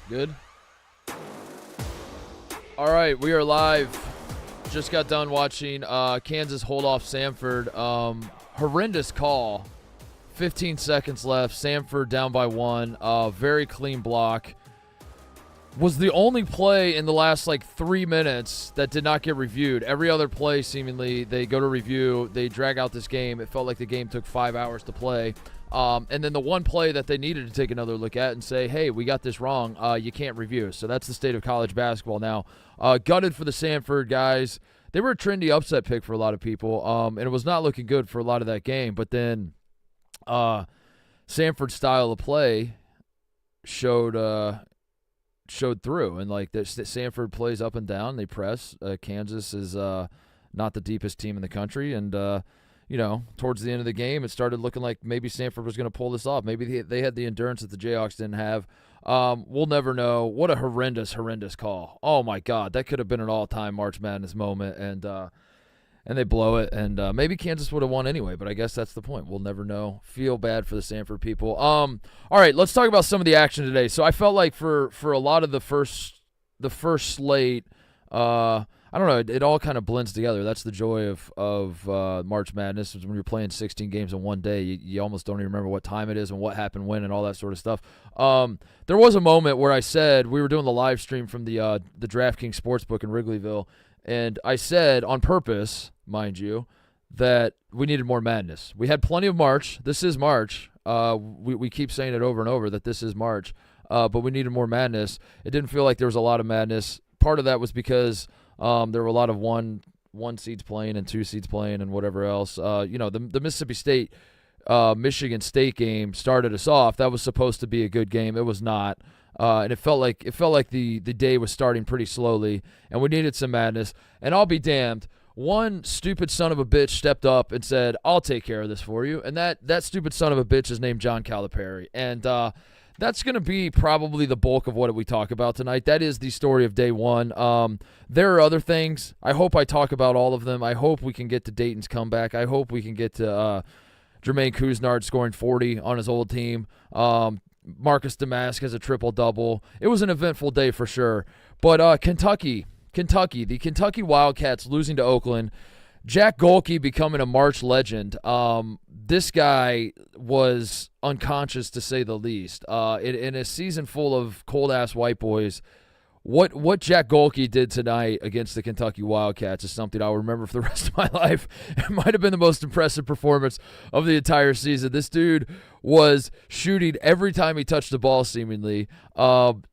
Good? All right, we are live. Just got done watching Kansas hold off Samford. Horrendous call. 15 seconds left. Samford down by 1. Very clean block. Was the only play in the last 3 minutes that did not get reviewed. Every other play, seemingly, they go to review. They drag out this game. It felt like the game took 5 hours to play. And then the one play that they needed to take another look at and say, hey, we got this wrong, you can't review. So that's the state of college basketball now. Gutted for the Samford guys. They were a trendy upset pick for a lot of people, and it was not looking good for a lot of that game. But then Samford's style of play showed through. And, Samford plays up and down. They press. Kansas is not the deepest team in the country, and towards the end of the game, it started looking like maybe Samford was going to pull this off. Maybe they had the endurance that the Jayhawks didn't have. We'll never know. What a horrendous call. Oh, my God. That could have been an all-time March Madness moment, and they blow it. And maybe Kansas would have won anyway, but I guess that's the point. We'll never know. Feel bad for the Samford people. All right, let's talk about some of the action today. So I felt like for a lot of the first slate, I don't know. It all kind of blends together. That's the joy of March Madness, is when you're playing 16 games in one day. You almost don't even remember what time it is and what happened when and all that sort of stuff. There was a moment where I said, we were doing the live stream from the DraftKings Sportsbook in Wrigleyville, and I said on purpose, mind you, that we needed more madness. We had plenty of March. This is March. We keep saying it over and over that this is March, but we needed more madness. It didn't feel like there was a lot of madness. Part of that was because there were a lot of one seeds playing and 2 seeds playing and whatever else. The Mississippi State Michigan State game started us off. That was supposed to be a good game. It was not, and it felt like the day was starting pretty slowly, and we needed some madness. And I'll be damned, one stupid son of a bitch stepped up and said, "I'll take care of this for you." And that stupid son of a bitch is named John Calipari, and that's going to be probably the bulk of what we talk about tonight. That is the story of day one. There are other things. I hope I talk about all of them. I hope we can get to Dayton's comeback. I hope we can get to Jermaine Couisnard scoring 40 on his old team. Marcus Damask has a triple-double. It was an eventful day for sure. But Kentucky, the Kentucky Wildcats losing to Oakland. Jack Golke becoming a March legend. This guy was unconscious, to say the least. In a season full of cold-ass white boys, what Jack Golke did tonight against the Kentucky Wildcats is something I'll remember for the rest of my life. It might have been the most impressive performance of the entire season. This dude was shooting every time he touched the ball, seemingly,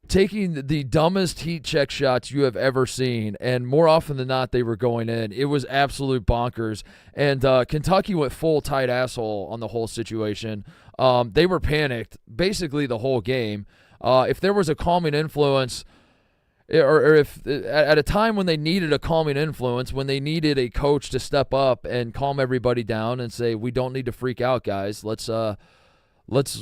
taking the dumbest heat check shots you have ever seen, and more often than not, they were going in. It was absolute bonkers, and Kentucky went full tight asshole on the whole situation. They were panicked basically the whole game. If there was a calming influence, or if at a time when they needed a calming influence, when they needed a coach to step up and calm everybody down and say, we don't need to freak out, guys. Let's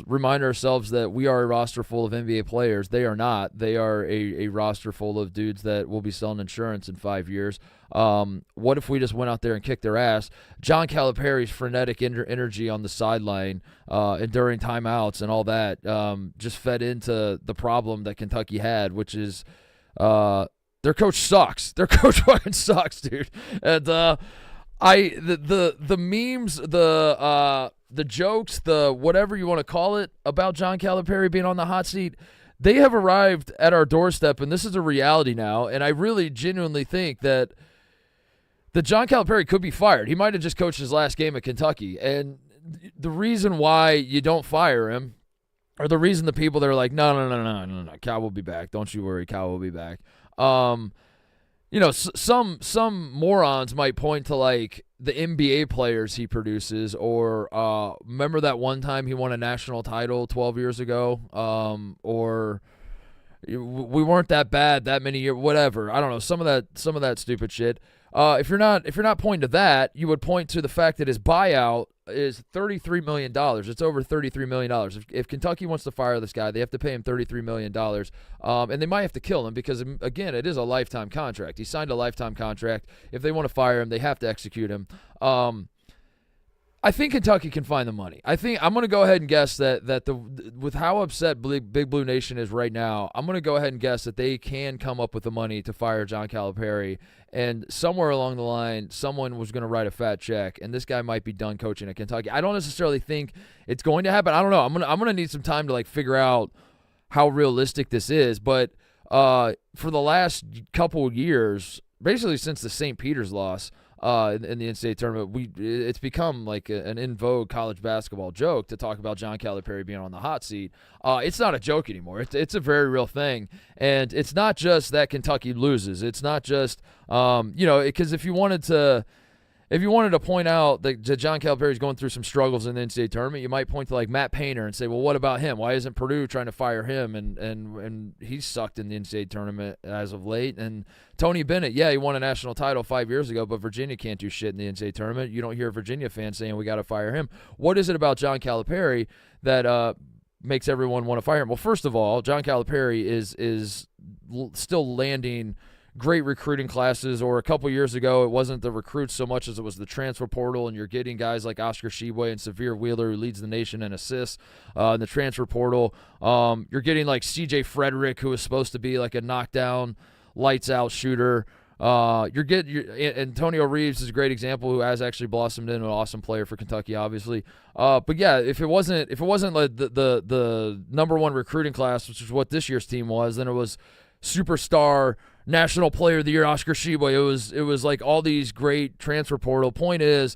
remind ourselves that we are a roster full of NBA players. They are not. They are a roster full of dudes that will be selling insurance in 5 years. What if we just went out there and kicked their ass? John Calipari's frenetic energy on the sideline and during timeouts and all that just fed into the problem that Kentucky had, which is their coach sucks. Their coach fucking sucks, dude. And the memes, the jokes, the whatever you want to call it about John Calipari being on the hot seat, they have arrived at our doorstep, and this is a reality now. And I really genuinely think that John Calipari could be fired. He might have just coached his last game at Kentucky. And the reason why you don't fire him, or the reason the people that are like, no, Cal will be back. Don't you worry, Cal will be back. Some morons might point to like the NBA players he produces, or remember that one time he won a national title 12 years ago, or we weren't that bad that many years, whatever. I don't know, some of that stupid shit. If you're not pointing to that, you would point to the fact that his buyout is $33 million. It's over $33 million. If Kentucky wants to fire this guy, they have to pay him $33 million. And they might have to kill him because, again, it is a lifetime contract. He signed a lifetime contract. If they want to fire him, they have to execute him. I think Kentucky can find the money. I think I'm going to go ahead and guess that with how upset Big Blue Nation is right now, I'm going to go ahead and guess that they can come up with the money to fire John Calipari. And somewhere along the line, someone was going to write a fat check, and this guy might be done coaching at Kentucky. I don't necessarily think it's going to happen. I don't know. I'm gonna need some time to like figure out how realistic this is. But for the last couple of years, basically since the St. Peter's loss. In the NCAA tournament, it's become like an in vogue college basketball joke to talk about John Calipari being on the hot seat. It's not a joke anymore. It's a very real thing, and it's not just that Kentucky loses. It's not just because if you wanted to point out that John Calipari is going through some struggles in the NCAA tournament, you might point to like Matt Painter and say, well, what about him? Why isn't Purdue trying to fire him? And he's sucked in the NCAA tournament as of late. And Tony Bennett, yeah, he won a national title 5 years ago, but Virginia can't do shit in the NCAA tournament. You don't hear Virginia fans saying we got to fire him. What is it about John Calipari that makes everyone want to fire him? Well, first of all, John Calipari is still landing great recruiting classes, or a couple years ago, it wasn't the recruits so much as it was the transfer portal, and you're getting guys like Oscar Tshiebwe and Severe Wheeler, who leads the nation in assists in the transfer portal. You're getting like C.J. Frederick, who is supposed to be like a knockdown, lights-out shooter. Antonio Reeves is a great example, who has actually blossomed into an awesome player for Kentucky, obviously. But yeah, if it wasn't like the number one recruiting class, which is what this year's team was, then it was superstar National Player of the Year Oscar Tshiebwe. It was like all these great transfer portal. Point is,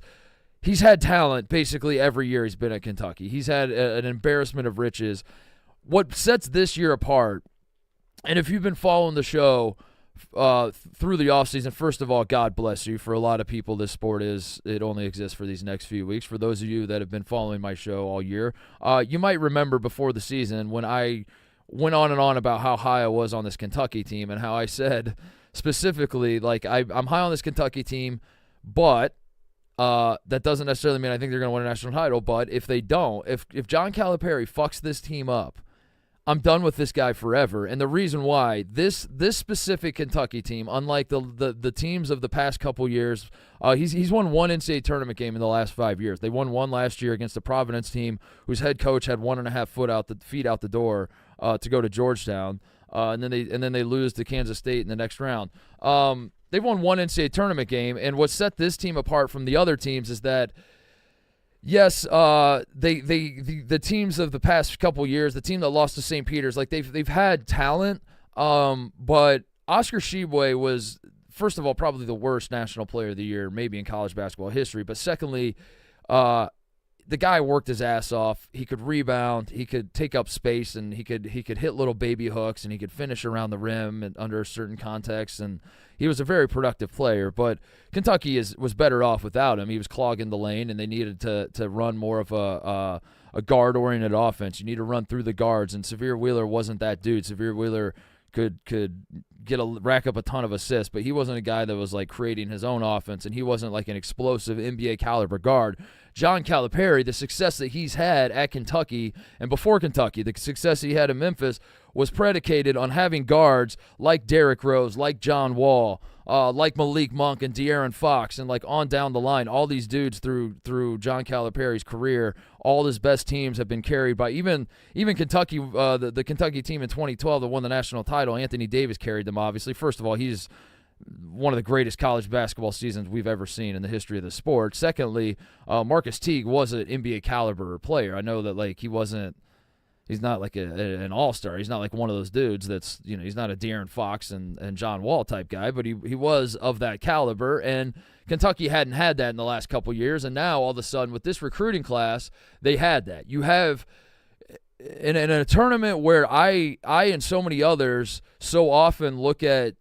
he's had talent basically every year he's been at Kentucky. He's had an embarrassment of riches. What sets this year apart, and if you've been following the show through the offseason, first of all, God bless you. For a lot of people, this sport it only exists for these next few weeks. For those of you that have been following my show all year, you might remember before the season when I went on and on about how high I was on this Kentucky team, and how I said specifically, like, I'm high on this Kentucky team, but that doesn't necessarily mean I think they're going to win a national title. But if they don't, if John Calipari fucks this team up, I'm done with this guy forever. And the reason why, this specific Kentucky team, unlike the teams of the past couple years, he's won one NCAA tournament game in the last 5 years. They won one last year against the Providence team, whose head coach had 1.5 feet out the door to go to Georgetown, and then they lose to Kansas State in the next round. They've won one NCAA tournament game, and what set this team apart from the other teams is that, yes, the teams of the past couple years, the team that lost to St. Peter's, like they've had talent, but Oscar Tshiebwe was, first of all, probably the worst National Player of the Year maybe in college basketball history, but secondly, the guy worked his ass off. He could rebound, he could take up space, and he could hit little baby hooks, and he could finish around the rim and under certain contexts, and he was a very productive player. But Kentucky was better off without him. He was clogging the lane, and they needed to run more of a guard-oriented offense. You need to run through the guards, and Severe Wheeler wasn't that dude. Severe Wheeler could rack up a ton of assists, but he wasn't a guy that was like creating his own offense, and he wasn't like an explosive NBA caliber guard. John Calipari, the success that he's had at Kentucky and before Kentucky, the success he had in Memphis, was predicated on having guards like Derrick Rose, like John Wall, like Malik Monk and De'Aaron Fox, and like on down the line, all these dudes through John Calipari's career, all his best teams have been carried by even Kentucky, the Kentucky team in 2012 that won the national title. Anthony Davis carried them, obviously. First of all, he's one of the greatest college basketball seasons we've ever seen in the history of the sport. Secondly, Marcus Teague was an NBA caliber player. I know that like he's not like an all-star. He's not like one of those dudes that's, he's not a De'Aaron Fox and John Wall type guy, but he was of that caliber, and Kentucky hadn't had that in the last couple years, and now all of a sudden with this recruiting class, they had that. You have in a tournament where I and so many others so often look at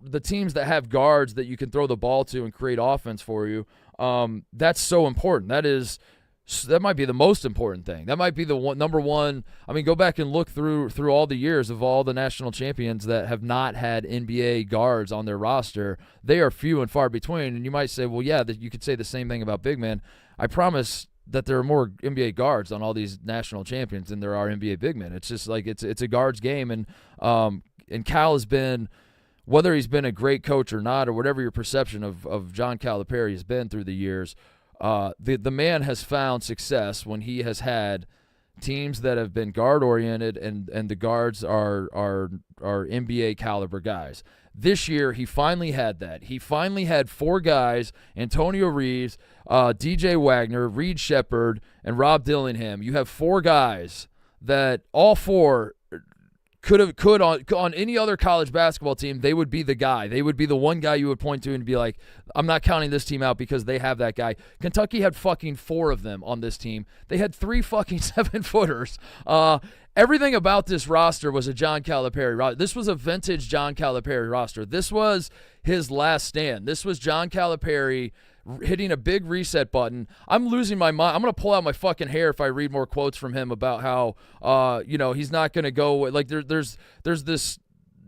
the teams that have guards that you can throw the ball to and create offense for you, that's so important. That might be the most important thing. That might be the number one. I mean, go back and look through all the years of all the national champions that have not had NBA guards on their roster. They are few and far between. And you might say, well, yeah, you could say the same thing about big men. I promise that there are more NBA guards on all these national champions than there are NBA big men. It's just like it's a guards game, and Cal has been, whether he's been a great coach or not, or whatever your perception of John Calipari has been through the years, the man has found success when he has had teams that have been guard oriented and the guards are NBA caliber guys. This year, he finally had that. He finally had 4 guys, Antonio Reeves, DJ Wagner, Reed Shepherd, and Rob Dillingham. You have 4 guys that all 4 could on any other college basketball team, they would be the guy. They would be the one guy you would point to and be like, I'm not counting this team out because they have that guy. Kentucky had fucking 4 of them on this team. They had 3 fucking 7-footers. Everything about this roster was a John Calipari roster. This was a vintage John Calipari roster. This was his last stand. This was John Calipari hitting a big reset button. I'm losing my mind. I'm going to pull out my fucking hair if I read more quotes from him about how, he's not going to go. Like there's this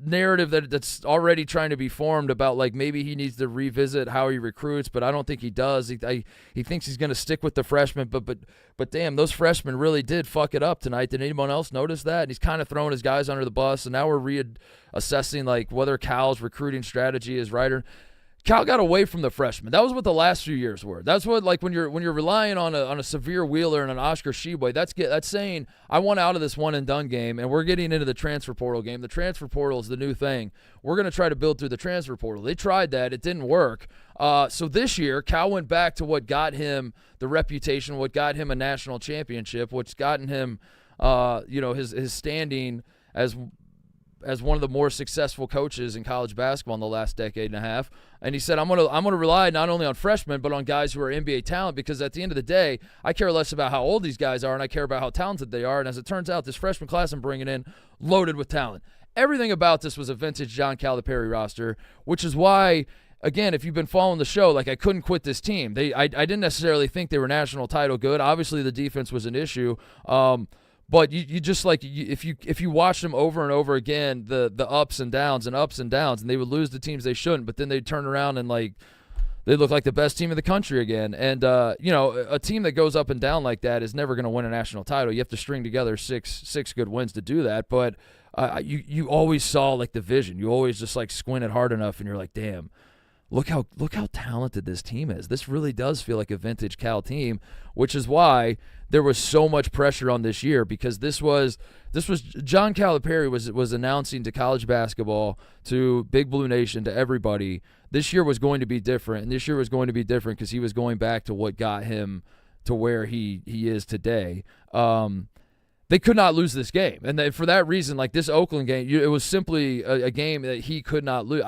narrative that's already trying to be formed about like maybe he needs to revisit how he recruits, but I don't think he does. He thinks he's going to stick with the freshmen, but damn, those freshmen really did fuck it up tonight. Did anyone else notice that? And he's kind of throwing his guys under the bus, and now we're reassessing like whether Cal's recruiting strategy is right or. Cal got away from the freshmen. That was what the last few years were. That's what, like, when you're relying on a Severe Wheeler and an Oscar Sheboy, that's saying I want out of this one and done game, and we're getting into the transfer portal game. The transfer portal is the new thing. We're going to try to build through the transfer portal. They tried that. It didn't work. So this year, Cal went back to what got him the reputation, what got him a national championship, what's gotten him, his standing as one of the more successful coaches in college basketball in the last decade and a half. And he said, I'm gonna rely not only on freshmen, but on guys who are NBA talent, because at the end of the day, I care less about how old these guys are, and I care about how talented they are. And as it turns out, this freshman class I'm bringing in, loaded with talent. Everything about this was a vintage John Calipari roster, which is why, again, if you've been following the show, like I couldn't quit this team. I didn't necessarily think they were national title good. Obviously, the defense was an issue. But you just like if you watch them over and over again, the ups and downs, and they would lose to teams they shouldn't, but then they'd turn around and like they look like the best team in the country again. And a team that goes up and down like that is never going to win a national title. You have to string together six good wins to do that. But you always saw like the vision. You always just like squinted hard enough, and you're like, damn. Look how talented this team is. This really does feel like a vintage Cal team, which is why there was so much pressure on this year, because this was John Calipari was announcing to college basketball, to Big Blue Nation, to everybody, this year was going to be different, and this year was going to be different because he was going back to what got him to where he is today. They could not lose this game, and for that reason, like this Oakland game, it was simply a game that he could not lose.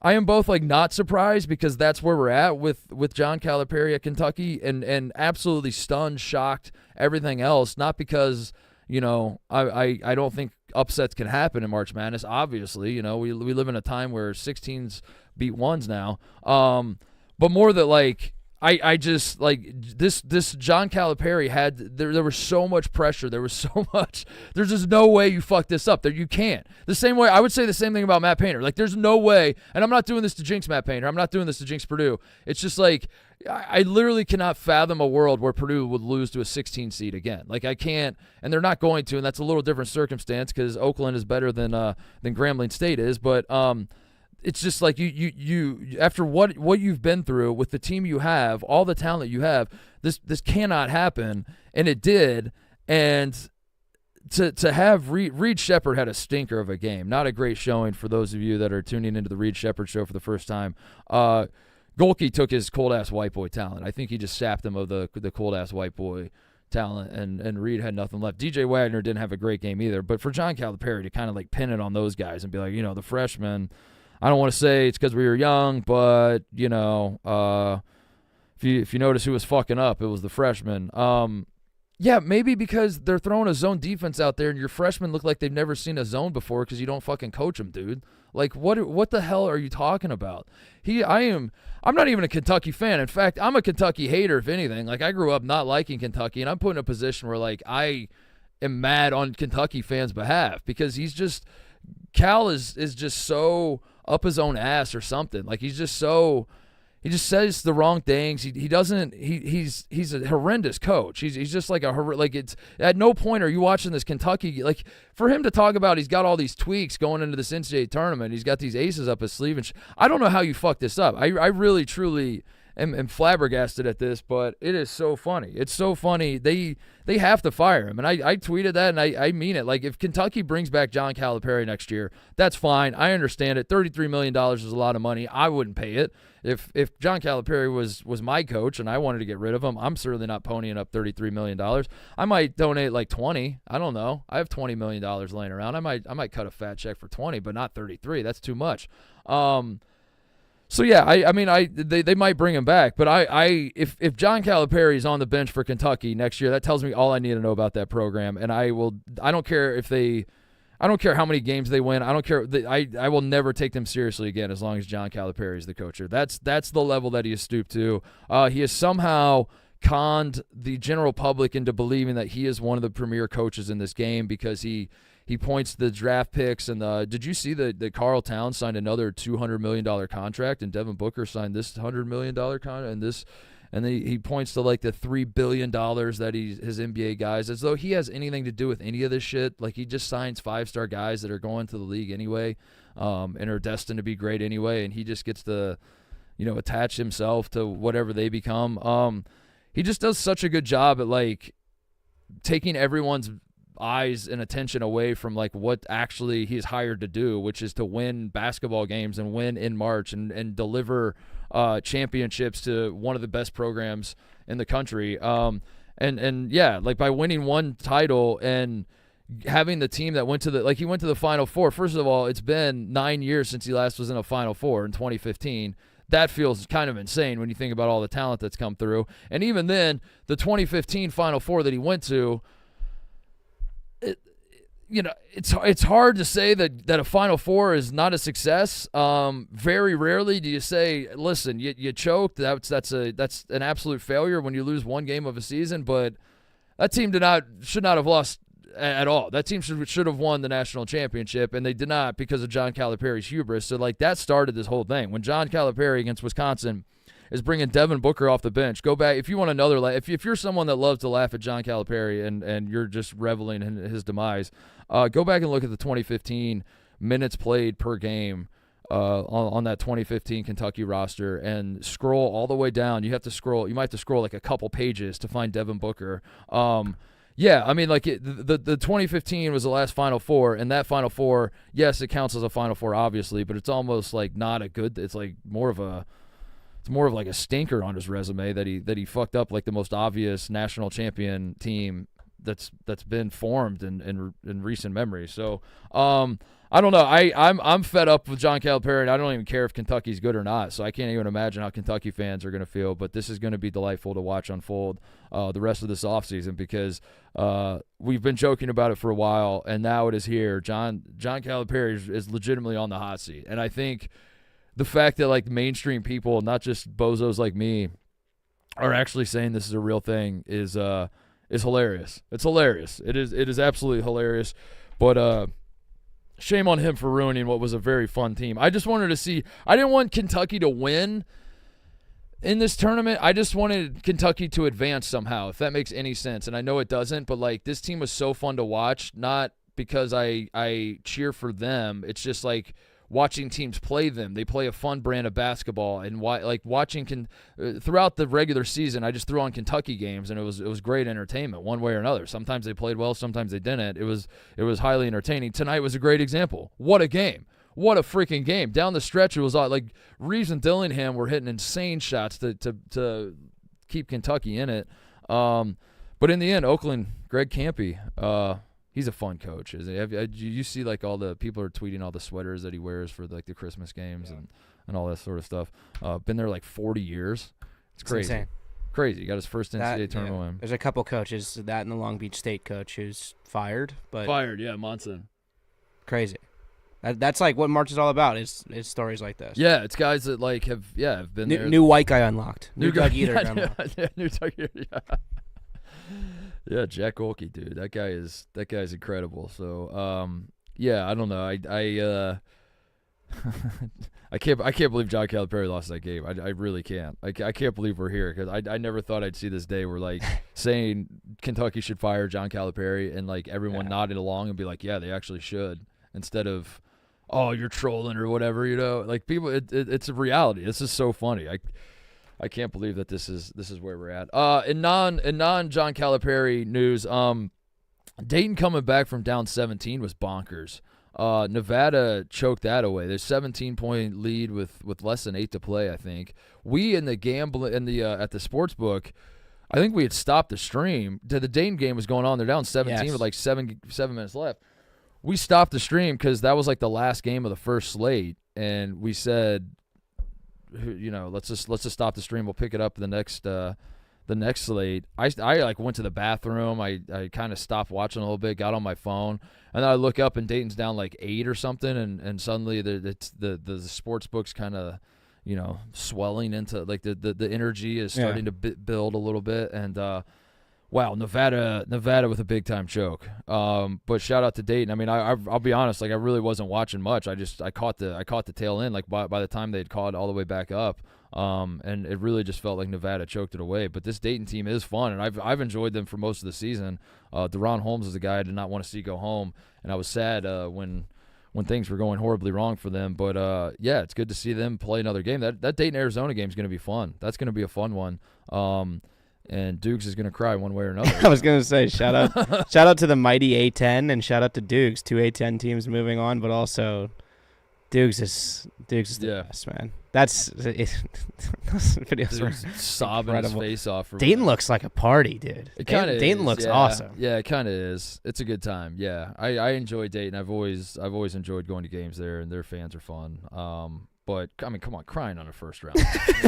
I am both like not surprised, because that's where we're at with John Calipari at Kentucky, and absolutely stunned, shocked, everything else. Not because I don't think upsets can happen in March Madness. Obviously, we live in a time where 16s beat 1s now. But more that like I just like this John Calipari had there was so much pressure. There was so much. There's just no way you fuck this up. You can't. The same way I would say the same thing about Matt Painter. Like there's no way, and I'm not doing this to jinx Matt Painter. I'm not doing this to jinx Purdue. It's just like I literally cannot fathom a world where Purdue would lose to a 16 seed again. Like I can't, and they're not going to, and that's a little different circumstance because Oakland is better than Grambling State is, but it's just like you after what you've been through with the team you have, all the talent you have, this cannot happen, and it did. And to have Reed Shepherd had a stinker of a game, not a great showing for those of you that are tuning into the Reed Shepherd show for the first time. Golke took his cold ass white boy talent. I think he just sapped him of the cold ass white boy talent, and Reed had nothing left. DJ Wagner didn't have a great game either, but for John Calipari to kind of like pin it on those guys and be like, the freshmen. I don't want to say it's because we were young, but, if you notice who was fucking up, it was the freshmen. Yeah, maybe because they're throwing a zone defense out there and your freshmen look like they've never seen a zone before because you don't fucking coach them, dude. Like, what the hell are you talking about? I'm not even a Kentucky fan. In fact, I'm a Kentucky hater, if anything. Like, I grew up not liking Kentucky, and I'm put in a position where, like, I am mad on Kentucky fans' behalf because Cal is just so up his own ass or something. Like he just says the wrong things. He's a horrendous coach. He's just like it's at no point are you watching this Kentucky, like for him to talk about he's got all these tweaks going into this NCAA tournament. He's got these aces up his sleeve, and I don't know how you fuck this up. I really truly am flabbergasted at this, but it is so funny. It's so funny. They have to fire him. And I tweeted that, and I mean it. Like, if Kentucky brings back John Calipari next year, that's fine. I understand it. $33 million is a lot of money. I wouldn't pay it. If John Calipari was my coach and I wanted to get rid of him, I'm certainly not ponying up $33 million. I might donate like 20. I don't know. I have $20 million laying around. I might cut a fat check for 20, but not 33. That's too much. So yeah, they might bring him back, but if John Calipari is on the bench for Kentucky next year, that tells me all I need to know about that program, and I don't care how many games they win. I don't care. I will never take them seriously again as long as John Calipari is the coach. That's the level that he has stooped to. He has somehow conned the general public into believing that he is one of the premier coaches in this game because he points to the draft picks and did you see that Carl Towns signed another $200 million contract and Devin Booker signed this $100 million contract and he points to like the $3 billion that his NBA guys, as though he has anything to do with any of this shit. Like, he just signs 5-star guys that are going to the league anyway, and are destined to be great anyway, and he just gets to, attach himself to whatever they become. He just does such a good job at like taking everyone's eyes and attention away from like what actually he's hired to do, which is to win basketball games and win in March and deliver championships to one of the best programs in the country. And yeah, like by winning one title and having the team that went to he went to the Final Four. First of all, it's been 9 years since he last was in a Final Four in 2015. That feels kind of insane when you think about all the talent that's come through. And even then, the 2015 Final Four that he went to, it's hard to say that a Final Four is not a success. Very rarely do you say, listen, you choked. That's an absolute failure when you lose one game of a season. But that team should not have lost at all. That team should have won the national championship, and they did not because of John Calipari's hubris. So like that started this whole thing when John Calipari against Wisconsin is bringing Devin Booker off the bench. Go back if you want another. If you're someone that loves to laugh at John Calipari and you're just reveling in his demise, go back and look at the 2015 minutes played per game on that 2015 Kentucky roster and scroll all the way down. You might have to scroll like a couple pages to find Devin Booker. Yeah, I mean, like the 2015 was the last Final Four, and that Final Four, yes, it counts as a Final Four, obviously, but it's almost like not a good. It's like more of like a stinker on his resume that he fucked up like the most obvious national champion team that's been formed in recent memory. So I don't know. I'm fed up with John Calipari, and I don't even care if Kentucky's good or not. So I can't even imagine how Kentucky fans are going to feel. But this is going to be delightful to watch unfold the rest of this offseason because we've been joking about it for a while, and now it is here. John Calipari is legitimately on the hot seat, and I think the fact that like mainstream people, not just bozos like me, are actually saying this is a real thing is hilarious. It's hilarious. It is absolutely hilarious. But shame on him for ruining what was a very fun team. I just wanted to see. I didn't want Kentucky to win in this tournament. I just wanted Kentucky to advance somehow, if that makes any sense. And I know it doesn't, but like this team was so fun to watch. Not because I cheer for them. It's just like watching teams play them. They play a fun brand of basketball, and watching throughout the regular season, I just threw on Kentucky games, and it was great entertainment one way or another. Sometimes they played well, sometimes they didn't. It was highly entertaining. Tonight was a great example. What a game. What a freaking game. Down the stretch, it was like Reeves and Dillingham were hitting insane shots to keep Kentucky in it. But in the end, Oakland, Greg Kampe, he's a fun coach. You see like all the people are tweeting all the sweaters that he wears for like the Christmas games and all that sort of stuff. Been there like 40 years. It's crazy. Insane. Crazy. He got his first NCAA tournament win. There's a couple coaches, that and the Long Beach State coach who's fired. Monson. Crazy. That's like what March is all about. Is stories like this. Yeah, it's guys that like have been there. New white guy unlocked. New Doug Eater unlocked. New Doug Eater. Yeah. Yeah, Jack Golke, dude. That guy's incredible. So, yeah, I don't know. I can't believe John Calipari lost that game. I really can't. I can't believe we're here because I never thought I'd see this day where like saying Kentucky should fire John Calipari and like everyone nodding along and be like, yeah, they actually should, instead of, oh, you're trolling or whatever, Like people, it's a reality. This is so funny. I can't believe that this is where we're at. In non John Calipari news, Dayton coming back from down 17 was bonkers. Nevada choked that away. There's 17-point lead with less than 8 to play, I think. We in the at the sports book, I think we had stopped the stream. The Dayton game was going on. They're down 17 with like 7 minutes left. We stopped the stream because that was like the last game of the first slate, and we said, let's just stop the stream. We'll pick it up the next slate. I like went to the bathroom. I kind of stopped watching a little bit, got on my phone, and then I look up and Dayton's down like 8 or something, and suddenly the sports book's kind of swelling into like the energy is starting to build a little bit, and wow, Nevada with a big time choke. But shout out to Dayton. I mean, I'll be honest, like I really wasn't watching much. I caught the tail end. Like by the time they'd caught all the way back up, and it really just felt like Nevada choked it away. But this Dayton team is fun, and I've enjoyed them for most of the season. Deron Holmes is a guy I did not want to see go home, and I was sad when things were going horribly wrong for them. But yeah, it's good to see them play another game. That Dayton Arizona game is going to be fun. That's going to be a fun one. And Dukes is going to cry one way or another. I was going to say, shout out to the mighty A10 and shout out to Dukes. 2 A10 teams moving on, but also Dukes is the best, man. Those videos were sobbing his face off. Dayton looks like a party, dude. Dayton looks awesome. Yeah, it kind of is. It's a good time. Yeah, I enjoy Dayton. I've always enjoyed going to games there, and their fans are fun. But I mean, come on, crying on a first round.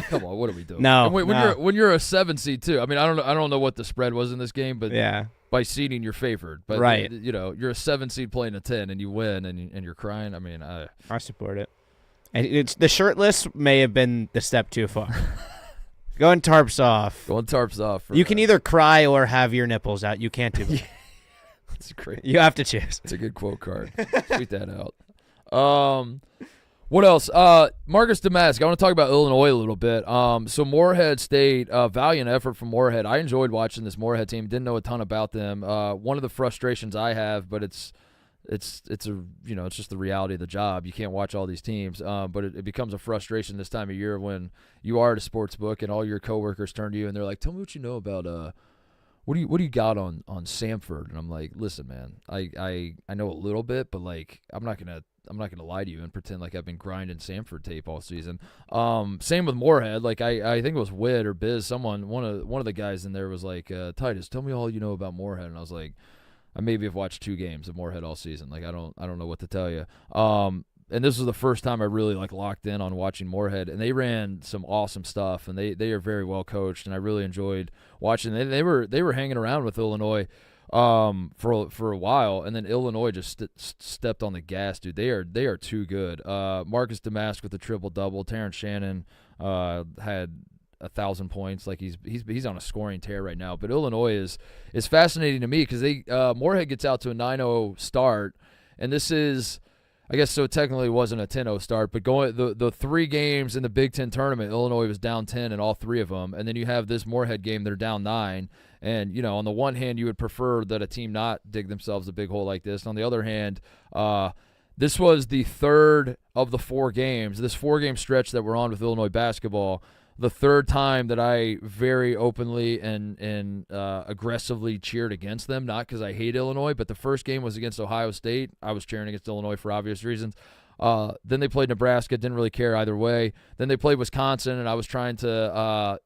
Come on, what are we doing? No, when you're a 7 seed too. I mean, I don't know what the spread was in this game, but yeah, by seeding you're favored. But right, you're a 7 seed playing a 10 and you win and you're crying. I mean, I support it. And it's the shirtless may have been the step too far. Going tarps off. You can either cry or have your nipples out. You can't do both. That's great. You have to choose. It's a good quote card. Tweet that out. What else? Marcus Damask. I want to talk about Illinois a little bit. So Morehead State, valiant effort from Morehead. I enjoyed watching this Morehead team. Didn't know a ton about them. One of the frustrations I have, but it's just the reality of the job. You can't watch all these teams, but it becomes a frustration this time of year when you are at a sports book and all your coworkers turn to you and they're like, "Tell me what you know about what do you got on Samford?" And I'm like, "Listen, man, I know a little bit, but like I'm not gonna lie to you and pretend like I've been grinding Samford tape all season." Same with Morehead. Like I think it was Witt or Biz. One of the guys in there was like, "Titus, tell me all you know about Morehead." And I was like, I maybe have watched 2 games of Morehead all season. Like I don't know what to tell you. And this was the first time I really like locked in on watching Morehead, and they ran some awesome stuff, and they are very well coached, and I really enjoyed watching. They were hanging around with Illinois for a while, and then Illinois just stepped on the gas, dude. They are too good. Marcus Damask with the triple double. Terrence Shannon had 1,000 points. Like he's on a scoring tear right now. But Illinois is fascinating to me because Morehead gets out to a 9-0 start, and this is, I guess, so technically it wasn't a 10-0 start, but going the 3 games in the Big Ten tournament, Illinois was down 10 in all 3 of them, and then you have this Morehead game, they're down 9, and on the one hand, you would prefer that a team not dig themselves a big hole like this. On the other hand, this was the 3rd of the 4 games, this 4-game stretch that we're on with Illinois basketball, the 3rd time that I very openly and aggressively cheered against them, not because I hate Illinois, but the first game was against Ohio State. I was cheering against Illinois for obvious reasons. Then they played Nebraska, didn't really care either way. Then they played Wisconsin, and I was trying to,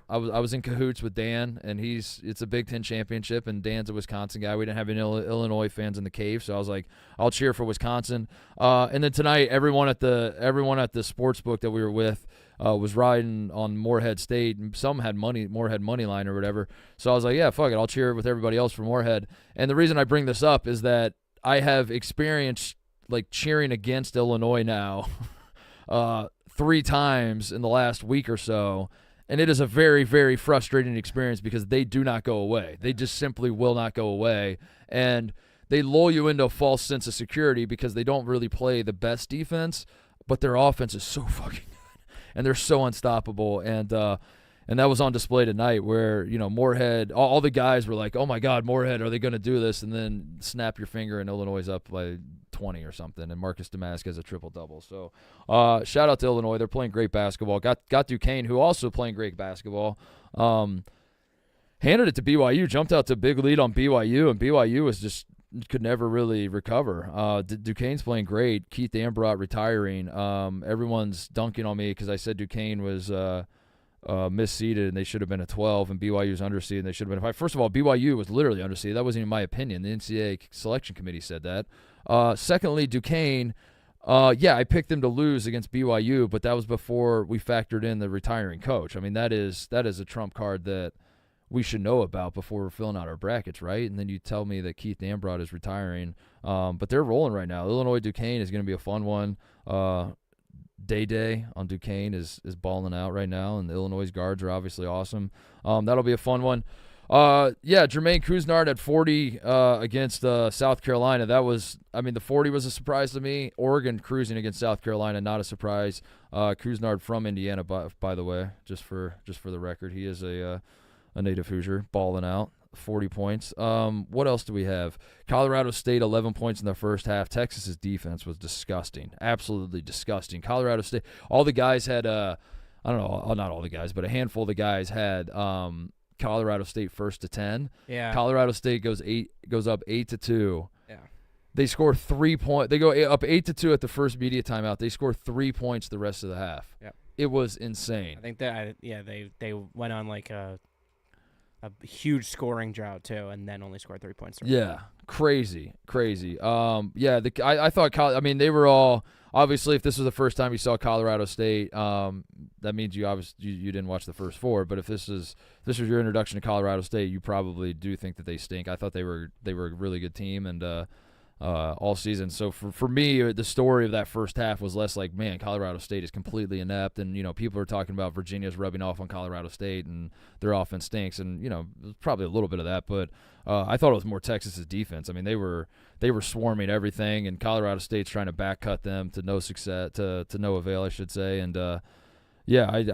I was in cahoots with Dan, and it's a Big Ten championship, and Dan's a Wisconsin guy. We didn't have any Illinois fans in the cave, so I was like, I'll cheer for Wisconsin. And then tonight, everyone at the sports book that we were with was riding on Morehead State, and some had Morehead money line or whatever. So I was like, yeah, fuck it, I'll cheer with everybody else for Morehead. And the reason I bring this up is that I have experienced like cheering against Illinois now 3 times in the last week or so, and it is a very, very frustrating experience because they do not go away. They just simply will not go away, and they lull you into a false sense of security because they don't really play the best defense, but their offense is so fucking good, and they're so unstoppable, and that was on display tonight where, Morehead, all the guys were like, oh my God, Morehead, are they going to do this? And then snap your finger and Illinois is up by 20 or something, and Marcus Damask has a triple-double. So shout out to Illinois. They're playing great basketball. Got Duquesne, who also playing great basketball. Handed it to BYU, jumped out to a big lead on BYU, and BYU was just could never really recover. Duquesne's playing great. Keith Ambrot retiring. Everyone's dunking on me because I said Duquesne was misseeded and they should have been a 12, and BYU's underseeded and they should have been a 5. First of all, BYU was literally underseeded. That wasn't even my opinion. The NCAA selection committee said that. Secondly, Duquesne, I picked them to lose against BYU, but that was before we factored in the retiring coach. I mean, that is a trump card that we should know about before we're filling out our brackets, right? And then you tell me that Keith Ambrot is retiring. But they're rolling right now. Illinois-Duquesne is going to be a fun one. Day on Duquesne is balling out right now, and the Illinois guards are obviously awesome. That'll be a fun one. Jermaine Couisnard at 40 against South Carolina. The 40 was a surprise to me. Oregon cruising against South Carolina, not a surprise. Couisnard from Indiana, by the way, just for the record. He is a native Hoosier, balling out, 40 points. What else do we have? Colorado State, 11 points in the first half. Texas's defense was disgusting, absolutely disgusting. Colorado State, all the guys had, I don't know, not all the guys, but a handful of the guys had Colorado State first to 10. Yeah. Colorado State goes up 8-2. Yeah. They score 3 points. They go up 8-2 at the first media timeout. They score 3 points the rest of the half. Yep. It was insane. I think that they went on like a huge scoring drought too, and then only scored 3 points. Yeah, crazy. I thought they were all obviously. If this was the first time you saw Colorado State, that means you didn't watch the first 4. But if this was your introduction to Colorado State, you probably do think that they stink. I thought they were a really good team and all season. So for me, the story of that first half was less like, man, Colorado State is completely inept, and people are talking about Virginia's rubbing off on Colorado State and their offense stinks, and probably a little bit of that, but I thought it was more Texas's defense. I mean, they were swarming everything, and Colorado State's trying to back cut them to no success, to no avail, I should say, and I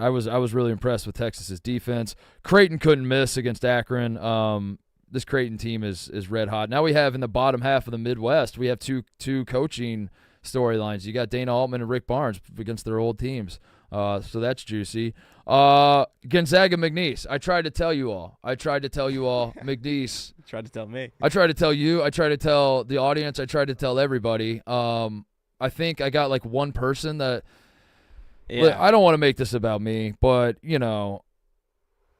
was really impressed with Texas's defense. Creighton couldn't miss against Akron. This Creighton team is red hot. Now we have in the bottom half of the Midwest, we have two coaching storylines. You got Dana Altman and Rick Barnes against their old teams. So that's juicy. Gonzaga McNeese. I tried to tell you all. McNeese. Tried to tell me. I tried to tell you. I tried to tell the audience. I tried to tell everybody. I think I got like one person that I don't want to make this about me, but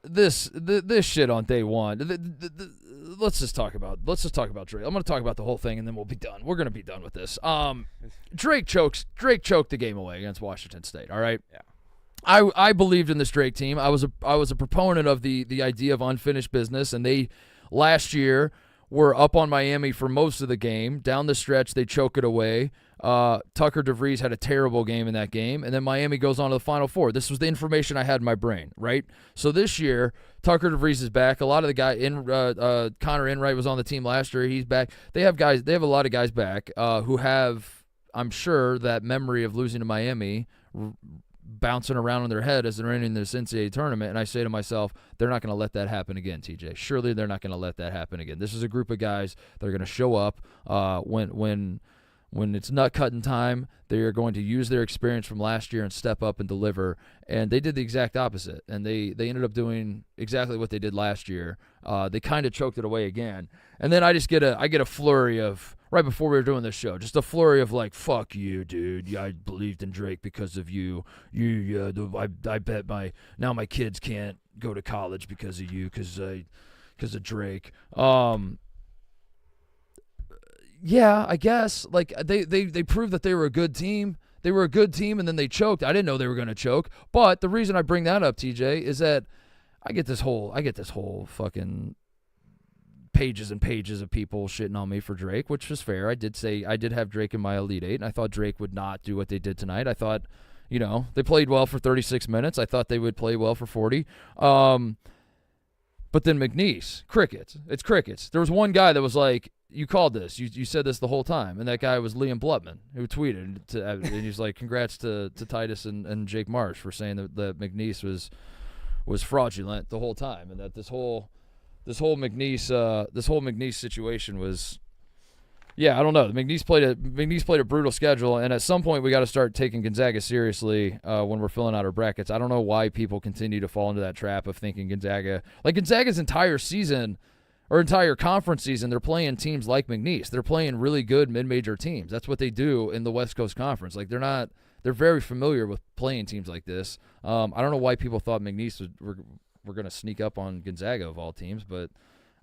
this shit on day one. Let's just talk about Drake. I'm going to talk about the whole thing, and then we'll be done. We're going to be done with this. Drake choked the game away against Washington State. All right. Yeah. I believed in this Drake team. I was a proponent of the idea of unfinished business, and they last year were up on Miami for most of the game. Down the stretch, they choke it away. Tucker DeVries had a terrible game in that game, and then Miami goes on to the Final Four. This was the information I had in my brain, right? So this year, Tucker DeVries is back. A lot of the guys, Connor Enright was on the team last year. He's back. They have a lot of guys back who have, I'm sure, that memory of losing to Miami bouncing around in their head as they're entering this NCAA tournament, and I say to myself, they're not going to let that happen again, TJ. Surely they're not going to let that happen again. This is a group of guys that are going to show up when it's nut-cutting time. They are going to use their experience from last year and step up and deliver, and they did the exact opposite, and they ended up doing exactly what they did last year. They kind of choked it away again, and then I get a flurry of, right before we were doing this show, just a flurry of like, fuck you, dude. I believed in Drake because of you. I bet now my kids can't go to college because of you, because of Drake. Yeah, I guess. Like they proved that they were a good team. They were a good team, and then they choked. I didn't know they were going to choke. But the reason I bring that up, TJ, is that I get this whole fucking pages and pages of people shitting on me for Drake, which was fair. I did have Drake in my Elite Eight, and I thought Drake would not do what they did tonight. I thought, they played well for 36 minutes. I thought they would play well for 40. But then McNeese, crickets. It's crickets. There was one guy that was like, you called this. You said this the whole time. And that guy was Liam Blutman, who tweeted. And he's like, congrats to Titus and Jake Marsh for saying that McNeese was fraudulent the whole time. And that this whole McNeese situation was, Yeah, I don't know. McNeese played a brutal schedule, and at some point we got to start taking Gonzaga seriously when we're filling out our brackets. I don't know why people continue to fall into that trap of thinking Gonzaga's entire season or entire conference season, they're playing teams like McNeese. They're playing really good mid-major teams. That's what they do in the West Coast Conference. Like they're very familiar with playing teams like this. I don't know why people thought McNeese were going to sneak up on Gonzaga of all teams, but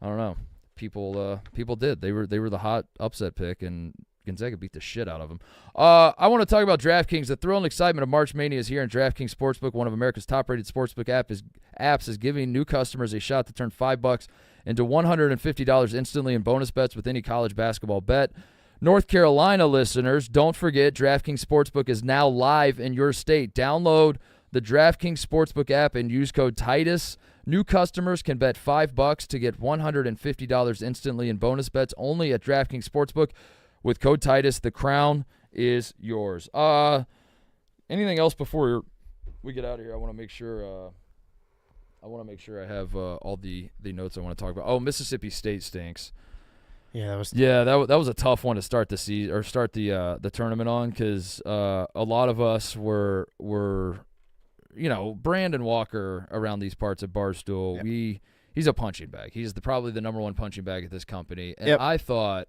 I don't know. People did. They were the hot upset pick, and Gonzaga beat the shit out of them. I want to talk about DraftKings. The thrill and excitement of March Mania is here, and DraftKings Sportsbook, one of America's top-rated sportsbook apps, is giving new customers a shot to turn $5 into $150 instantly in bonus bets with any college basketball bet. North Carolina listeners, don't forget DraftKings Sportsbook is now live in your state. Download the DraftKings Sportsbook app and use code Titus. New customers can bet $5 to get $150 instantly in bonus bets only at DraftKings Sportsbook with code Titus. The crown is yours. Anything else before we get out of here? I want to make sure I have all the notes I want to talk about. Oh, Mississippi State stinks. Yeah, that was a tough one to start the season or start the tournament on because a lot of us were Brandon Walker around these parts of Barstool. Yep. He's a punching bag. He's probably the number one punching bag at this company. And yep. I thought,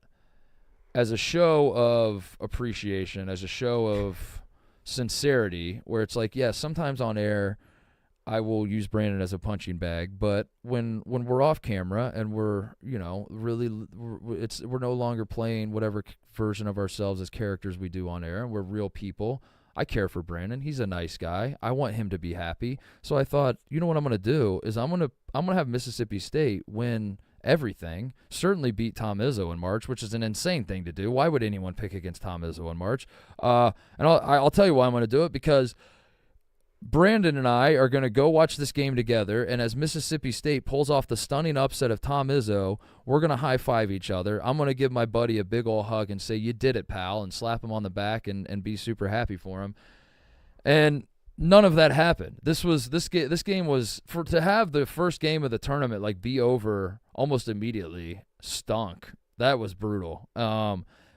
as a show of appreciation, as a show of sincerity, where it's like, yeah, sometimes on air I will use Brandon as a punching bag, but when we're off camera and we're we're no longer playing whatever version of ourselves as characters we do on air, and we're real people. I care for Brandon. He's a nice guy. I want him to be happy. So I thought, you know what I'm going to do is I'm going to have Mississippi State win everything. Certainly beat Tom Izzo in March, which is an insane thing to do. Why would anyone pick against Tom Izzo in March? And I'll tell you why I'm going to do it, because Brandon and I are going to go watch this game together, and as Mississippi State pulls off the stunning upset of Tom Izzo, we're going to high-five each other. I'm going to give my buddy a big old hug and say, you did it, pal, and slap him on the back and be super happy for him. And none of that happened. This game was, to have the first game of the tournament be over almost immediately, stunk. That was brutal.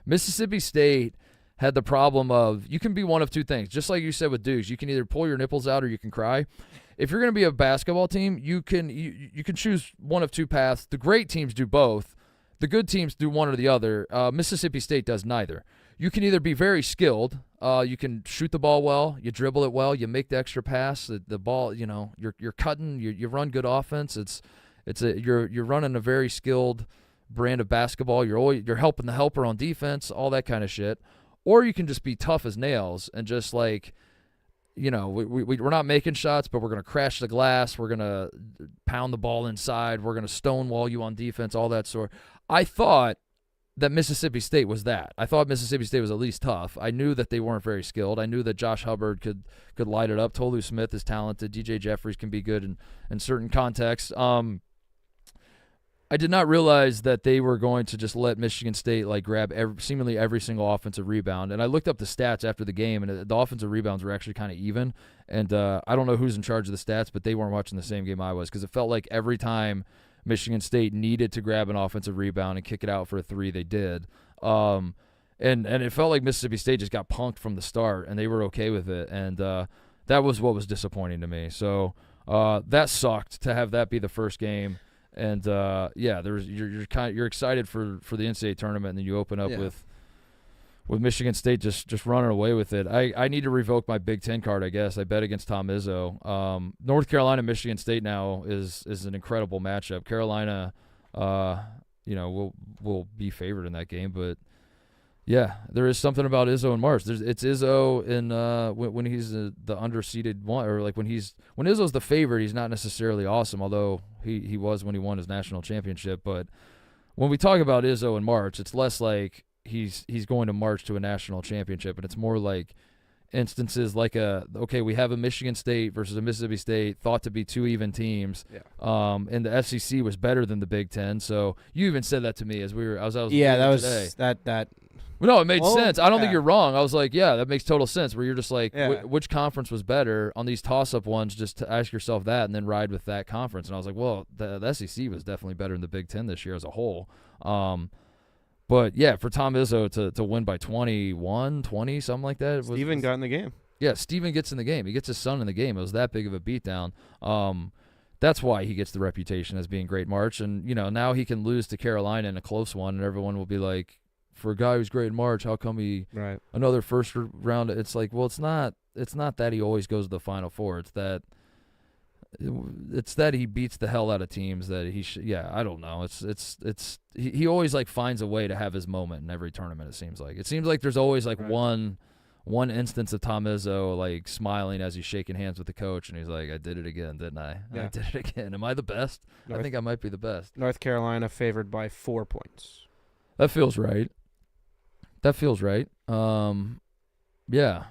Mississippi State had the problem of, you can be one of two things. Just like you said with Dukes, you can either pull your nipples out or you can cry. If you're going to be a basketball team, you can choose one of two paths. The great teams do both. The good teams do one or the other. Mississippi State does neither. You can either be very skilled. You can shoot the ball well. You dribble it well. You make the extra pass. The ball, you're cutting. You run good offense. You're running a very skilled brand of basketball. You're helping the helper on defense. All that kind of shit. Or you can just be tough as nails and just we're not making shots, but we're going to crash the glass. We're going to pound the ball inside. We're going to stonewall you on defense, all that sort. I thought that Mississippi State was that. I thought Mississippi State was at least tough. I knew that they weren't very skilled. I knew that Josh Hubbard could light it up. Tolu Smith is talented. DJ Jeffries can be good in certain contexts. I did not realize that they were going to just let Michigan State grab seemingly every single offensive rebound. And I looked up the stats after the game, and the offensive rebounds were actually kind of even. And I don't know who's in charge of the stats, but they weren't watching the same game I was, because it felt like every time Michigan State needed to grab an offensive rebound and kick it out for a three, they did. And it felt like Mississippi State just got punked from the start, and they were okay with it. And that was what was disappointing to me. So that sucked to have that be the first game. And you're excited for the NCAA tournament, and then you open up with Michigan State just running away with it. I need to revoke my Big Ten card, I guess. I bet against Tom Izzo. North Carolina, Michigan State now is an incredible matchup. Carolina, will be favored in that game, but yeah, there is something about Izzo in March. It's Izzo in when he's the underseeded one, or when Izzo's the favorite, he's not necessarily awesome, although he was when he won his national championship. But when we talk about Izzo in March, it's less like he's going to march to a national championship, and it's more like instances we have a Michigan State versus a Mississippi State thought to be two even teams. Yeah. And the SEC was better than the Big Ten. So you even said that to me as I was that. No, it made sense. I don't think you're wrong. I was like, yeah, that makes total sense, where you're just like, which conference was better on these toss-up ones, just to ask yourself that and then ride with that conference. And I was like, well, the SEC was definitely better than the Big Ten this year as a whole. But But, yeah, for Tom Izzo to win by 21, 20, something like that. Steven got in the game. Yeah, Steven gets in the game. He gets his son in the game. It was that big of a beatdown. That's why he gets the reputation as being great March. And, now he can lose to Carolina in a close one, and everyone will be like, for a guy who's great in March, how come he another first round? It's like, well, it's not that he always goes to the Final Four. It's that he beats the hell out of teams that I don't know. He always like finds a way to have his moment in every tournament. It seems like there's always like one instance of Tom Izzo like smiling as he's shaking hands with the coach, and he's like, I did it again, didn't I? Yeah. I did it again. Am I the best? I think I might be the best. North Carolina favored by 4 points. That feels right. Yeah.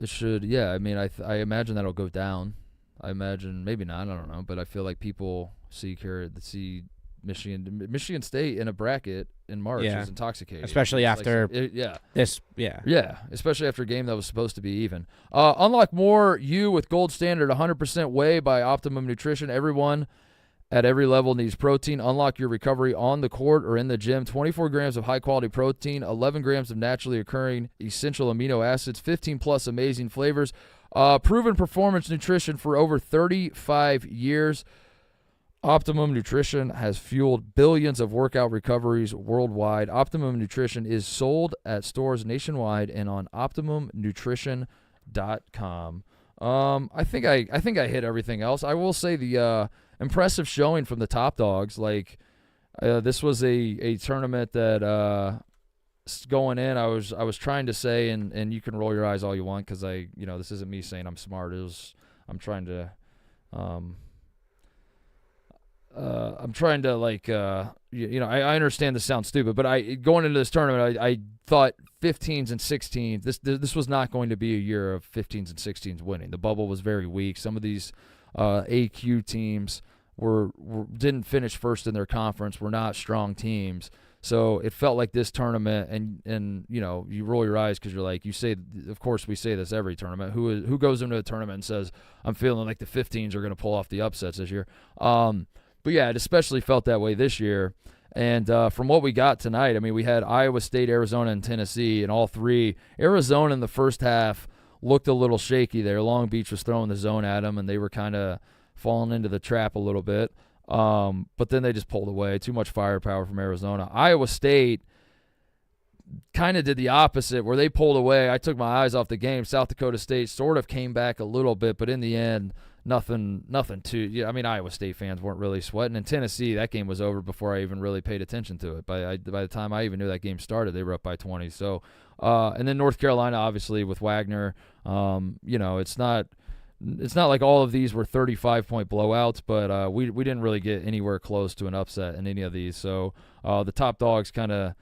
It should. Yeah. I mean, I imagine that'll go down. I imagine maybe not. I don't know, but I feel like people see Michigan State in a bracket in March is intoxicating, especially after this. Yeah, especially after a game that was supposed to be even. Unlock more you with Gold Standard 100% whey by Optimum Nutrition. Everyone at every level needs protein. Unlock your recovery on the court or in the gym. 24 grams of high-quality protein, 11 grams of naturally occurring essential amino acids, 15-plus amazing flavors. Proven performance nutrition for over 35 years. Optimum Nutrition has fueled billions of workout recoveries worldwide. Optimum Nutrition is sold at stores nationwide and on OptimumNutrition.com. I think I hit everything else. I will say the impressive showing from the top dogs. Like this was a tournament that going in, I was trying to say, and you can roll your eyes all you want because this isn't me saying I'm smart. I'm trying to I understand this sounds stupid, but going into this tournament, I thought 15s and 16s. This was not going to be a year of 15s and 16s winning. The bubble was very weak. Some of these AQ teams didn't finish first in their conference. Were not strong teams. So it felt like this tournament, and you roll your eyes because you're like, you say, of course we say this every tournament. Who goes into a tournament and says, I'm feeling like the 15s are going to pull off the upsets this year? But yeah, it especially felt that way this year. And from what we got tonight, I mean, we had Iowa State, Arizona, and Tennessee, and all three. Arizona in the first half looked a little shaky there. Long Beach was throwing the zone at them, and they were kind of falling into the trap a little bit. But then they just pulled away. Too much firepower from Arizona. Iowa State kind of did the opposite, where they pulled away. I took my eyes off the game. South Dakota State sort of came back a little bit, but in the end, nothing too. Yeah, I mean, Iowa State fans weren't really sweating. In Tennessee, that game was over before I even really paid attention to it. By the time I even knew that game started, they were up by 20. So, and then North Carolina, obviously with Wagner, it's not like all of these were 35-point blowouts, but we didn't really get anywhere close to an upset in any of these. So the top dogs kind of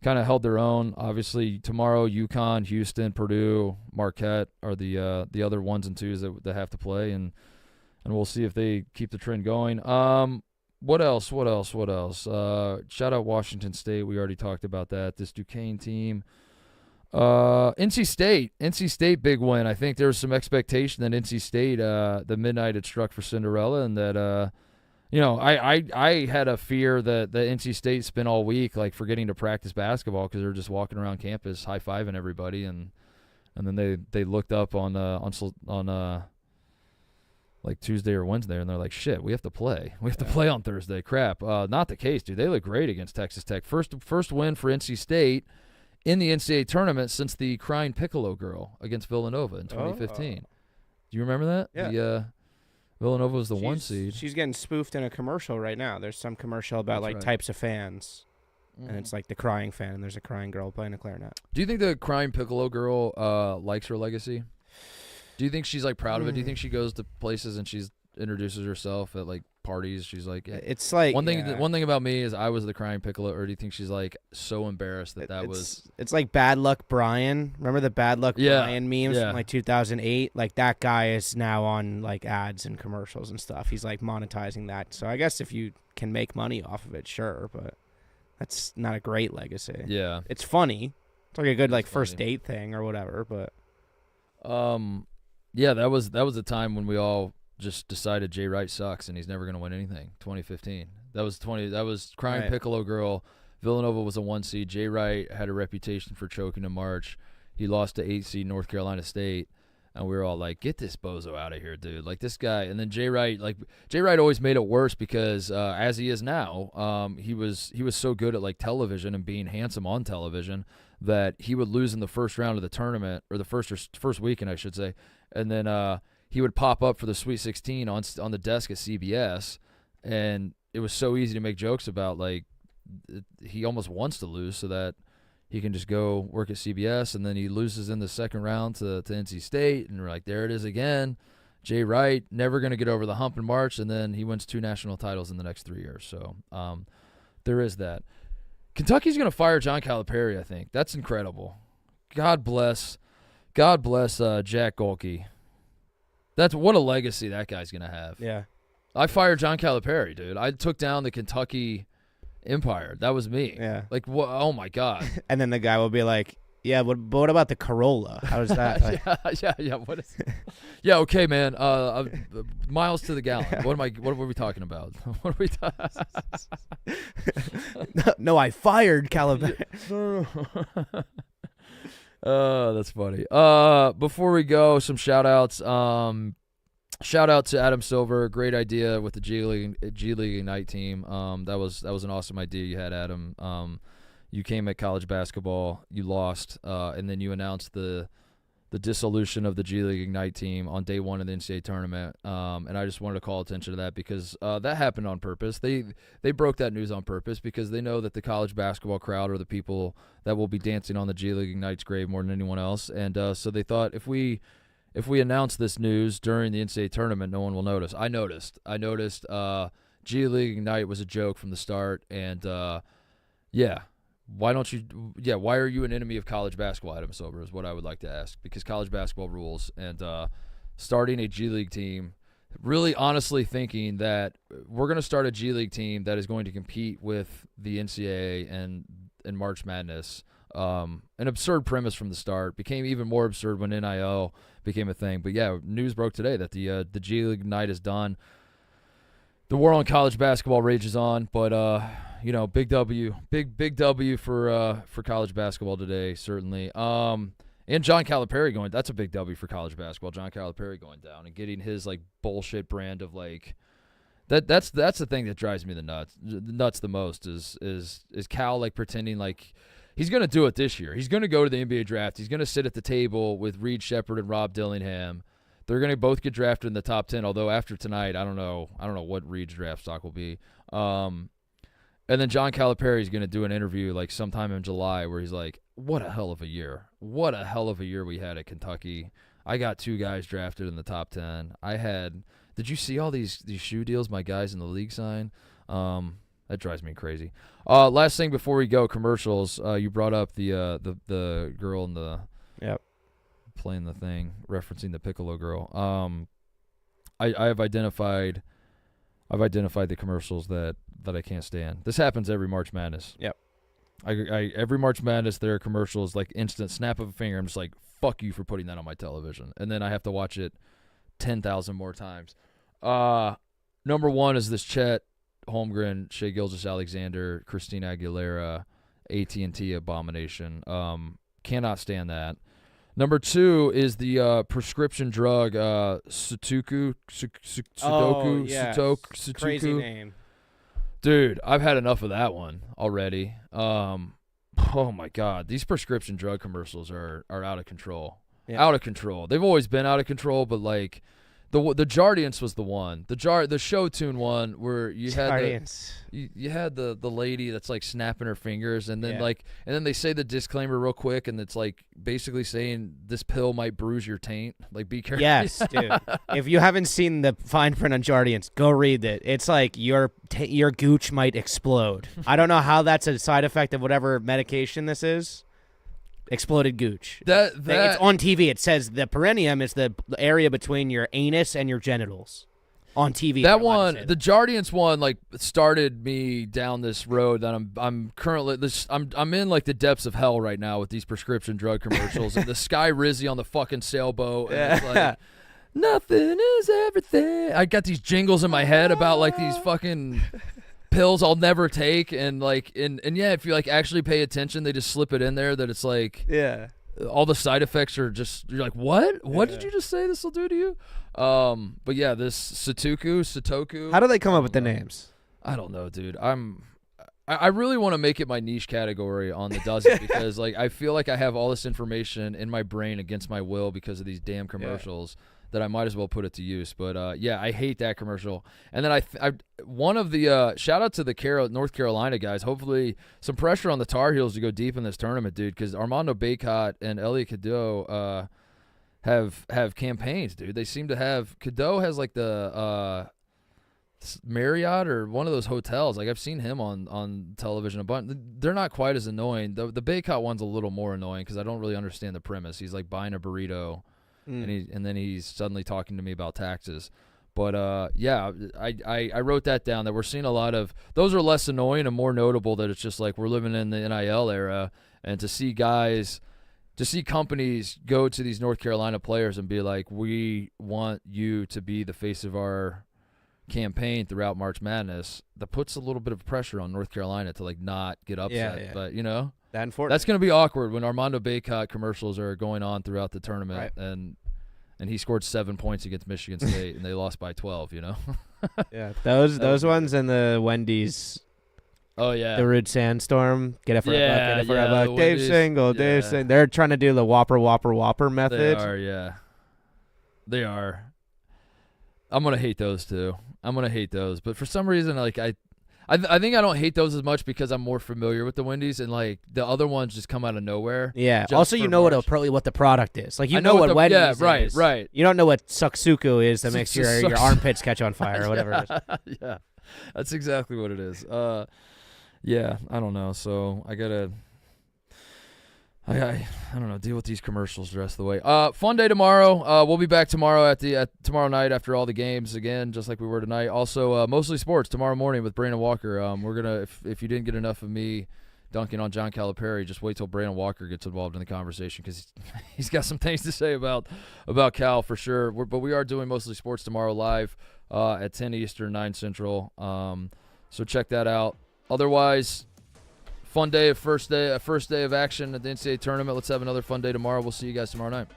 held their own. Obviously tomorrow, UConn, Houston, Purdue, Marquette are the other 1s and 2s that have to play, and we'll see if they keep the trend going. What else? Shout out Washington State. We already talked about that. This Duquesne team. NC State big win. I think there was some expectation that NC State the midnight had struck for Cinderella, and that I had a fear that the NC State spent all week like forgetting to practice basketball because they're just walking around campus high-fiving everybody, and then they looked up on like Tuesday or Wednesday, and they're like, shit, we have to play. We have to play on Thursday. Crap. Not the case, dude. They look great against Texas Tech. First win for NC State in the NCAA tournament since the crying Piccolo girl against Villanova in 2015. Do you remember that? Yeah. Villanova was the 1 seed. She's getting spoofed in a commercial right now. There's some commercial about types of fans, and it's like the crying fan, and there's a crying girl playing a clarinet. Do you think the crying Piccolo girl likes her legacy? Do you think she's like proud of it? Do you think she goes to places and she's introduces herself at like parties? She's like, it's like one thing about me is I was the crying Piccolo. Or do you think she's like so embarrassed that was? It's like Bad Luck Brian. Remember the Bad Luck Brian memes from like 2008? Like that guy is now on like ads and commercials and stuff. He's like monetizing that. So I guess if you can make money off of it, sure, but that's not a great legacy. Yeah, it's funny. It's like a good like first date thing or whatever. But yeah, that was a time when we all just decided Jay Wright sucks and he's never going to win anything. 2015. That was crying Piccolo girl Villanova was a 1 seed. Jay Wright had a reputation for choking in March. He lost to 8 seed North Carolina State. And we were all like, get this bozo out of here, dude. Like, this guy. And then Jay Wright always made it worse because, as he is now, he was so good at, like, television and being handsome on television that he would lose in the first round of the tournament, or the first weekend, I should say. And then he would pop up for the Sweet 16 on the desk at CBS. And it was so easy to make jokes about, like, he almost wants to lose so that he can just go work at CBS, and then he loses in the second round to NC State, and we're like, there it is again. Jay Wright, never going to get over the hump in March, and then he wins 2 national titles in the next 3 years. So there is that. Kentucky's going to fire John Calipari, I think. That's incredible. God bless Jack Golke. That's what a legacy that guy's going to have. Yeah. I fired John Calipari, dude. I took down the Kentucky Empire. That was me. Yeah. Like, what? Oh my God. And then the guy will be like, "Yeah, but what about the Corolla? How does that?" Like, yeah. What is? Yeah. Okay, man. Miles to the gallon. What were we talking about? What are we talking? No, I fired Calipari. Oh, that's funny. Before we go, some shout outs. Shout out to Adam Silver, great idea with the G League Ignite team. That was an awesome idea you had, Adam. You came at college basketball, you lost, and then you announced the dissolution of the G League Ignite team on day 1 of the NCAA tournament. And I just wanted to call attention to that because that happened on purpose. They broke that news on purpose because they know that the college basketball crowd are the people that will be dancing on the G League Ignite's grave more than anyone else. And so they thought if we announce this news during the NCAA tournament, no one will notice. I noticed. G League Ignite was a joke from the start, and why are you an enemy of college basketball, Adam Silver, is what I would like to ask, because college basketball rules, and starting a G League team, really honestly thinking that we're going to start a G League team that is going to compete with the NCAA and March Madness. An absurd premise from the start, became even more absurd when NIL became a thing. But yeah, news broke today that the G League Ignite is done. The war on college basketball rages on, but big W for college basketball today, certainly. And John Calipari going, that's a big W for college basketball. John Calipari going down and getting his like bullshit brand of like that's the thing that drives me the nuts the most is Cal like pretending like he's going to do it this year. He's going to go to the NBA draft. He's going to sit at the table with Reed Sheppard and Rob Dillingham. They're going to both get drafted in the top 10, although after tonight, I don't know what Reed's draft stock will be. And then John Calipari is going to do an interview like sometime in July where he's like, what a hell of a year. What a hell of a year we had at Kentucky. I got 2 guys drafted in the top 10. Did you see all these shoe deals my guys in the league sign? That drives me crazy. Last thing before we go, commercials. You brought up the girl in the playing the thing, referencing the Piccolo girl. I've identified the commercials that I can't stand. This happens every March Madness. Yep. Every March Madness there are commercials like instant snap of a finger. I'm just like, fuck you for putting that on my television, and then I have to watch it 10,000 more times. Number 1 is this Chet Holmgren, Shai Gilgeous-Alexander, Christina Aguilera, AT&T abomination. Cannot stand that. Number 2 is the prescription drug Sudoku. Crazy name. Dude, I've had enough of that one already. Oh my God, these prescription drug commercials are out of control. Yeah. Out of control. They've always been out of control, but like the Jardiance was the one. The show tune one where you had you had the lady that's like snapping her fingers, and then then they say the disclaimer real quick, and it's like basically saying this pill might bruise your taint. Like, be careful. Yes, dude. If you haven't seen the fine print on Jardiance, go read it. It's like your gooch might explode. I don't know how that's a side effect of whatever medication this is. Exploded gooch. It's on TV. It says the perineum is the area between your anus and your genitals. On TV. That one, the Jardiance one, like started me down this road that I'm currently I'm in like the depths of hell right now with these prescription drug commercials and the Sky Rizzy on the fucking sailboat. And it's like, nothing is everything. I got these jingles in my head about like these fucking pills I'll never take, and like, and yeah, if you like actually pay attention, they just slip it in there that it's like, all the side effects are just, you're like, what did you just say this will do to you? But yeah, this Satoku. How do they come up with the names? I don't know, dude. I really want to make it my niche category on the dozen because like I feel like I have all this information in my brain against my will because of these damn commercials that I might as well put it to use. But yeah, I hate that commercial. And then I one of the shout out to the North Carolina guys. Hopefully some pressure on the Tar Heels to go deep in this tournament, dude, because Armando Bacot and Elliot Cadeau have campaigns, dude. They seem to have, Cadeau has like the Marriott or one of those hotels. Like I've seen him on television a bunch. They're not quite as annoying. The Baycott one's a little more annoying because I don't really understand the premise. He's like buying a burrito and then he's suddenly talking to me about taxes. But yeah, I wrote that down, that we're seeing a lot of those are less annoying and more notable, that it's just like we're living in the NIL era, and to see companies go to these North Carolina players and be like, we want you to be the face of our campaign throughout March Madness, that puts a little bit of pressure on North Carolina to like not get upset. Yeah. But you know, that's going to be awkward when Armando Bacot commercials are going on throughout the tournament, and he scored 7 points against Michigan State and they lost by 12. You know. Yeah, those ones and the Wendy's. Oh yeah, the Rude Sandstorm. Get it for a buck. Get it for a buck. Dave Wendy's, Single. Dave Single. They're trying to do the Whopper method. They are. Yeah, they are. I'm gonna hate those too. But for some reason, like I think I don't hate those as much because I'm more familiar with the Wendy's, and like the other ones just come out of nowhere. Yeah. Also, you know what the product is. Like you know what Wendy's is. Yeah, right. You don't know what Sucksuku is that makes your armpits catch on fire or whatever it is. Yeah, that's exactly what it is. Yeah, I don't know. So I gotta. I don't know. Deal with these commercials the rest of the way. Fun day tomorrow. We'll be back tomorrow tomorrow night after all the games again, just like we were tonight. Also, mostly sports tomorrow morning with Brandon Walker. We're gonna if you didn't get enough of me dunking on John Calipari, just wait till Brandon Walker gets involved in the conversation because he's got some things to say about Cal for sure. But we are doing mostly sports tomorrow live at 10 Eastern, 9 Central. So check that out. Otherwise. Fun day, a first day of action at the NCAA tournament. Let's have another fun day tomorrow. We'll see you guys tomorrow night.